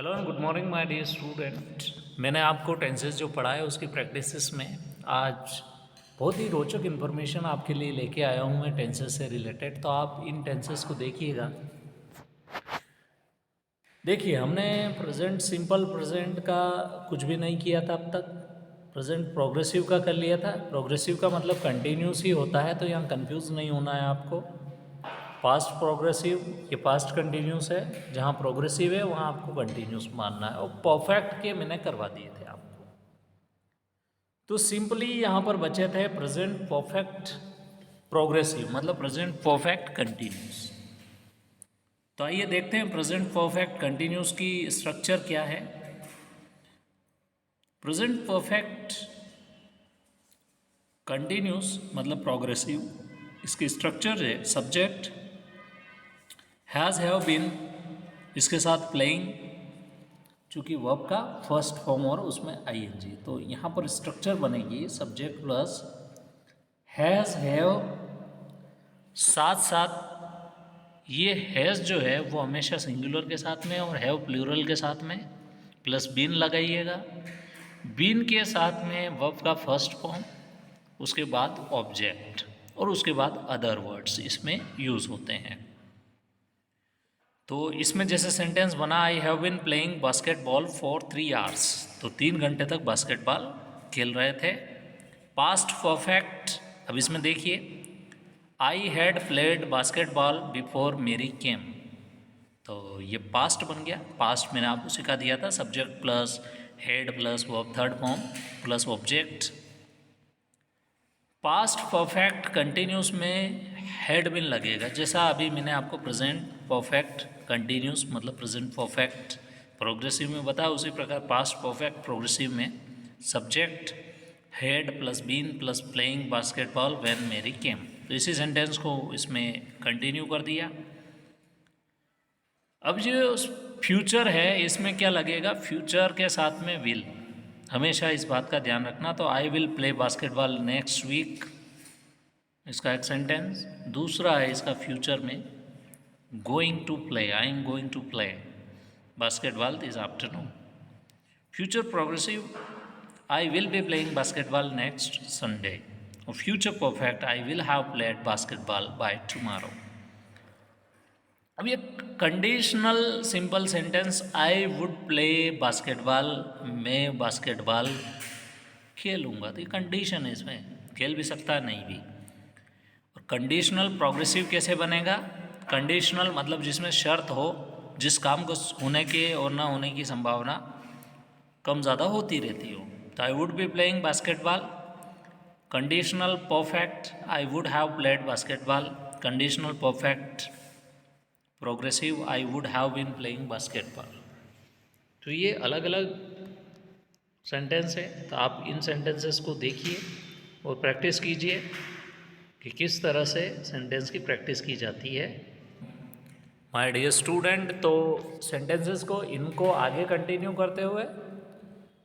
Hello and good morning my dear student. मैंने आपको tenses जो पढ़ा है उसकी प्रैक्टिसेस में आज बहुत ही रोचक इन्फॉर्मेशन आपके लिए लेके आया हूँ मैं टेंसेस से रिलेटेड। तो आप इन टेंसेस को देखिएगा। देखिए, हमने प्रेजेंट सिंपल प्रेजेंट का कुछ भी नहीं किया था अब तक। प्रेजेंट प्रोग्रेसिव का कर लिया था। प्रोग्रेसिव का मतलब कंटिन्यूस ही होता है, तो यहाँ कंफ्यूज नहीं होना है आपको। पास्ट प्रोग्रेसिव, ये पास्ट कंटिन्यूस है, जहाँ प्रोग्रेसिव है वहाँ आपको कंटिन्यूस मानना है। और परफेक्ट के मैंने करवा दिए थे आपको। तो सिंपली यहाँ पर बचे थे प्रेजेंट परफेक्ट प्रोग्रेसिव, मतलब प्रेजेंट परफेक्ट कंटिन्यूस। तो आइए देखते हैं प्रेजेंट परफेक्ट कंटिन्यूस की स्ट्रक्चर क्या है। प्रेजेंट परफेक्ट कंटिन्यूस मतलब प्रोग्रेसिव, इसकी स्ट्रक्चर है सब्जेक्ट हैज़ हैव बीन, इसके साथ प्लेइंग, चूँकि वर्ब का फर्स्ट फॉर्म और उसमें आईएनजी, तो यहाँ पर स्ट्रक्चर बनेगी सब्जेक्ट प्लस हैज़ हैव, साथ साथ ये हैज़ जो है वो हमेशा सिंगुलर के साथ में और हैव प्लूरल के साथ में, प्लस बीन लगाइएगा। बीन के साथ में वर्ब का फर्स्ट फॉर्म, उसके बाद ऑब्जेक्ट और उसके बाद अदर वर्ड्स इसमें यूज़ होते हैं। तो इसमें जैसे सेंटेंस बना I have been playing basketball for 3 hours, तो 3 घंटे तक बास्केटबॉल खेल रहे थे। पास्ट परफेक्ट, अब इसमें देखिए I had played basketball before मेरी केम, तो ये पास्ट बन गया। पास्ट मैंने आपको सिखा दिया था subject plus had plus verb third form plus object. Past perfect continuous में हेड बिन लगेगा, जैसा अभी मैंने आपको प्रेजेंट परफेक्ट कंटिन्यूस मतलब प्रेजेंट परफेक्ट प्रोग्रेसिव में बताया, उसी प्रकार पास्ट परफेक्ट प्रोग्रेसिव में subject had plus been plus playing basketball when Mary came, तो इसी सेंटेंस को इसमें कंटिन्यू कर दिया। अब जो फ्यूचर है इसमें क्या लगेगा, फ्यूचर के साथ में विल, हमेशा इस बात का ध्यान रखना। तो I will play basketball next week, इसका एक सेंटेंस। दूसरा है इसका फ्यूचर में going to play, I am going to play basketball this afternoon. Future progressive I will be playing basketball next Sunday, और future perfect I will have played basketball by tomorrow. अब ये conditional simple sentence I would play basketball, मैं basketball खेलूँगा, तो ये condition है, इसमें खेल भी सकता है नहीं भी। और कंडीशनल प्रोग्रेसिव कैसे बनेगा, कंडीशनल मतलब जिसमें शर्त हो, जिस काम को होने के और ना होने की संभावना कम ज़्यादा होती रहती हो। तो I would be playing basketball, conditional perfect I would have played basketball, conditional perfect progressive I would have been playing basketball. तो ये अलग अलग सेंटेंस है, तो आप इन सेंटेंसेस को देखिए और प्रैक्टिस कीजिए कि किस तरह से सेंटेंस की प्रैक्टिस की जाती है। माय डियर स्टूडेंट, तो सेंटेंसेस को इनको आगे कंटिन्यू करते हुए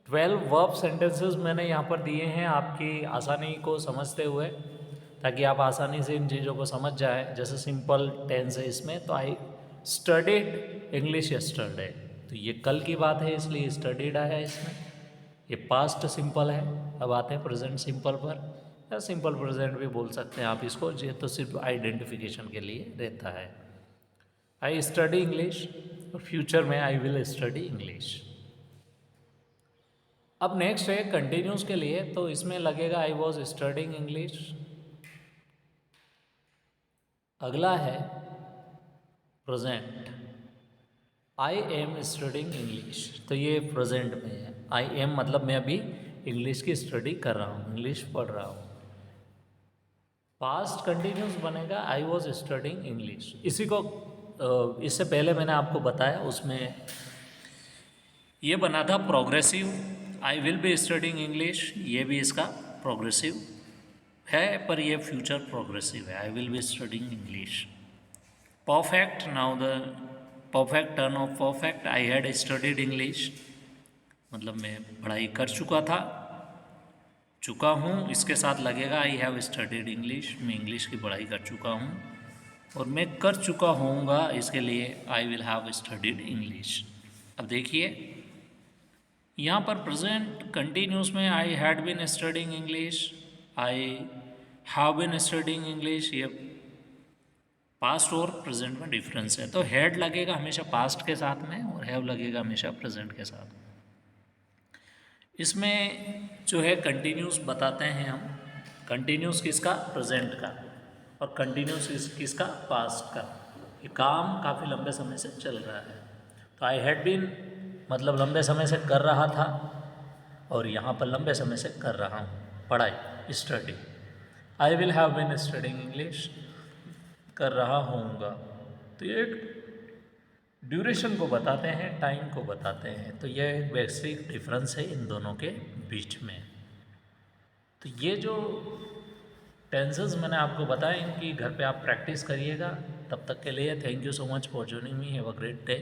12 वर्ब सेंटेंसेस मैंने यहाँ पर दिए हैं आपकी आसानी को समझते हुए, ताकि आप आसानी से इन चीज़ों को समझ जाए। जैसे सिंपल टेंस है इसमें, तो आई स्टडीड इंग्लिश यस्टरडे, तो ये कल की बात है इसलिए स्टडीड आया इसमें। ये पास्ट सिंपल है। अब आते हैं प्रेजेंट सिंपल पर, या सिंपल प्रेजेंट भी बोल सकते हैं आप इसको, ये तो सिर्फ आइडेंटिफिकेशन के लिए रहता है। आई स्टडी इंग्लिश, और फ्यूचर में आई विल स्टडी इंग्लिश। अब नेक्स्ट है कंटिन्यूस के लिए, तो इसमें लगेगा आई वॉज स्टडिंग इंग्लिश। अगला है present, I am studying English, तो ये प्रेजेंट में है। आई एम मतलब मैं अभी इंग्लिश की स्टडी कर रहा हूँ, इंग्लिश पढ़ रहा हूँ। पास्ट कंटिन्यूस बनेगा आई वॉज स्टडिंग इंग्लिश। इसी को इससे पहले मैंने आपको बताया, उसमें ये बना था progressive, I will be studying English, ये भी इसका प्रोग्रेसिव है, पर ये फ्यूचर प्रोग्रेसिव है, आई will be studying English. Perfect, now the perfect turn off perfect, I had studied English, मतलब मैं पढ़ाई कर चुका था, चुका हूँ, इसके साथ लगेगा आई हैव स्टडीड इंग्लिश, मैं इंग्लिश की पढ़ाई कर चुका हूँ, और मैं कर चुका होऊंगा, इसके लिए I will have studied English. अब देखिए यहाँ पर प्रेजेंट कंटिन्यूस में I had been studying English, I have been studying English, ये पास्ट और प्रेजेंट में डिफरेंस है। तो हैड लगेगा हमेशा पास्ट के साथ में और हैव लगेगा हमेशा प्रेजेंट के साथ। इसमें जो है कंटिन्यूस बताते हैं हम, कंटिन्यूस किसका, प्रेजेंट का, और कंटिन्यूस किसका, पास्ट का। ये काम काफ़ी लंबे समय से चल रहा है। तो आई हैड बीन मतलब लंबे समय से कर रहा था, और यहाँ पर लंबे समय से कर रहा हूँ पढ़ाई, study. I will have been studying English, कर रहा होऊंगा। तो ये ड्यूरेशन को बताते हैं, टाइम को बताते हैं। तो ये एक बेसिक डिफरेंस है इन दोनों के बीच में। तो ये जो टेंसेस मैंने आपको बताया, इनकी घर पे आप प्रैक्टिस करिएगा। तब तक के लिए thank you so much for joining me, have a great day.